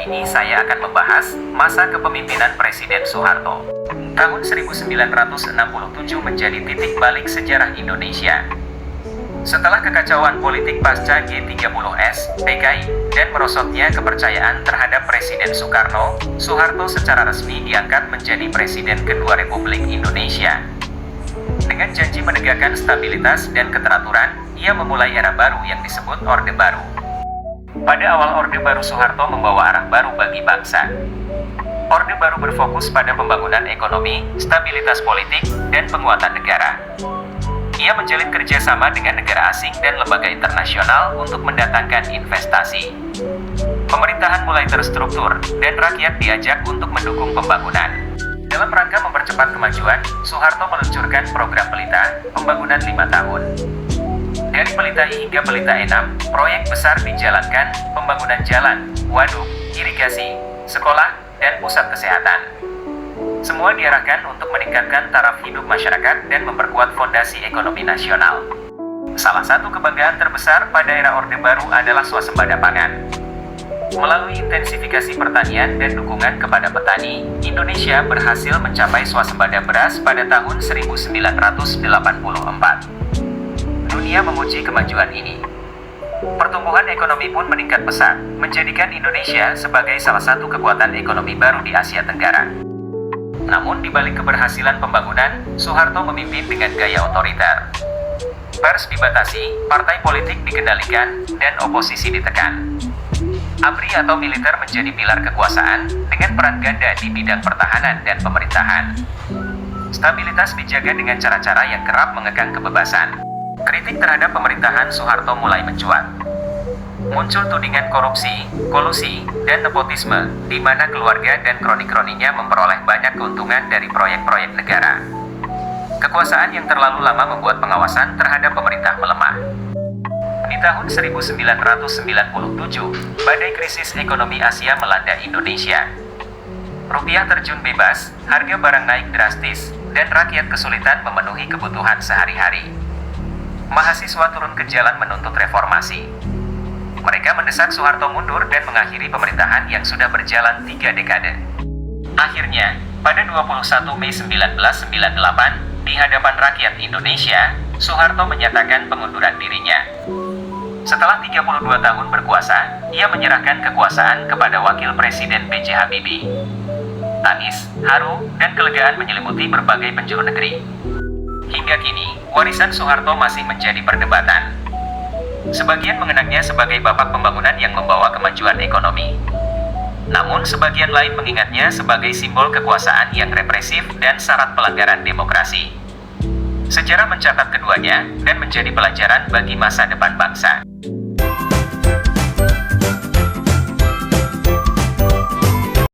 ini saya akan membahas masa kepemimpinan Presiden Soeharto. Tahun 1967 menjadi titik balik sejarah Indonesia. Setelah kekacauan politik pasca G30S, PKI, dan merosotnya kepercayaan terhadap Presiden Soekarno, Soeharto secara resmi diangkat menjadi Presiden kedua Republik Indonesia. Dengan janji menegakkan stabilitas dan keteraturan, ia memulai era baru yang disebut Orde Baru. Pada awal Orde Baru, Soeharto membawa arah baru bagi bangsa. Orde Baru berfokus pada pembangunan ekonomi, stabilitas politik, dan penguatan negara. Ia menjalin kerjasama dengan negara asing dan lembaga internasional untuk mendatangkan investasi. Pemerintahan mulai terstruktur, dan rakyat diajak untuk mendukung pembangunan. Dalam rangka mempercepat kemajuan, Soeharto meluncurkan program Pelita, pembangunan 5 tahun. Dari Pelita I hingga Pelita E6, proyek besar dijalankan, pembangunan jalan, waduk, irigasi, sekolah, dan pusat kesehatan. Semua diarahkan untuk meningkatkan taraf hidup masyarakat dan memperkuat fondasi ekonomi nasional. Salah satu kebanggaan terbesar pada era Orde Baru adalah swasembada pangan. Melalui intensifikasi pertanian dan dukungan kepada petani, Indonesia berhasil mencapai swasembada beras pada tahun 1984. Dunia memuji kemajuan ini. Pertumbuhan ekonomi pun meningkat pesat, menjadikan Indonesia sebagai salah satu kekuatan ekonomi baru di Asia Tenggara. Namun di balik keberhasilan pembangunan, Soeharto memimpin dengan gaya otoriter. Pers dibatasi, partai politik dikendalikan, dan oposisi ditekan. ABRI atau militer menjadi pilar kekuasaan dengan peran ganda di bidang pertahanan dan pemerintahan. Stabilitas dijaga dengan cara-cara yang kerap mengekang kebebasan. Kritik terhadap pemerintahan Soeharto mulai mencuat. Muncul tudingan korupsi, kolusi, dan nepotisme, di mana keluarga dan kroni-kroninya memperoleh banyak keuntungan dari proyek-proyek negara. Kekuasaan yang terlalu lama membuat pengawasan terhadap pemerintah melemah. Di tahun 1997, badai krisis ekonomi Asia melanda Indonesia. Rupiah terjun bebas, harga barang naik drastis, dan rakyat kesulitan memenuhi kebutuhan sehari-hari. Mahasiswa turun ke jalan menuntut reformasi. Mereka mendesak Soeharto mundur dan mengakhiri pemerintahan yang sudah berjalan 3 dekade. Akhirnya, pada 21 Mei 1998, di hadapan rakyat Indonesia, Soeharto menyatakan pengunduran dirinya. Setelah 32 tahun berkuasa, ia menyerahkan kekuasaan kepada Wakil Presiden B.J. Habibie. Tangis, haru, dan kelegaan menyelimuti berbagai penjuru negeri. Hingga kini, warisan Soeharto masih menjadi perdebatan. Sebagian mengenangnya sebagai bapak pembangunan yang membawa kemajuan ekonomi. Namun sebagian lain mengingatnya sebagai simbol kekuasaan yang represif dan syarat pelanggaran demokrasi. Sejarah mencatat keduanya dan menjadi pelajaran bagi masa depan bangsa.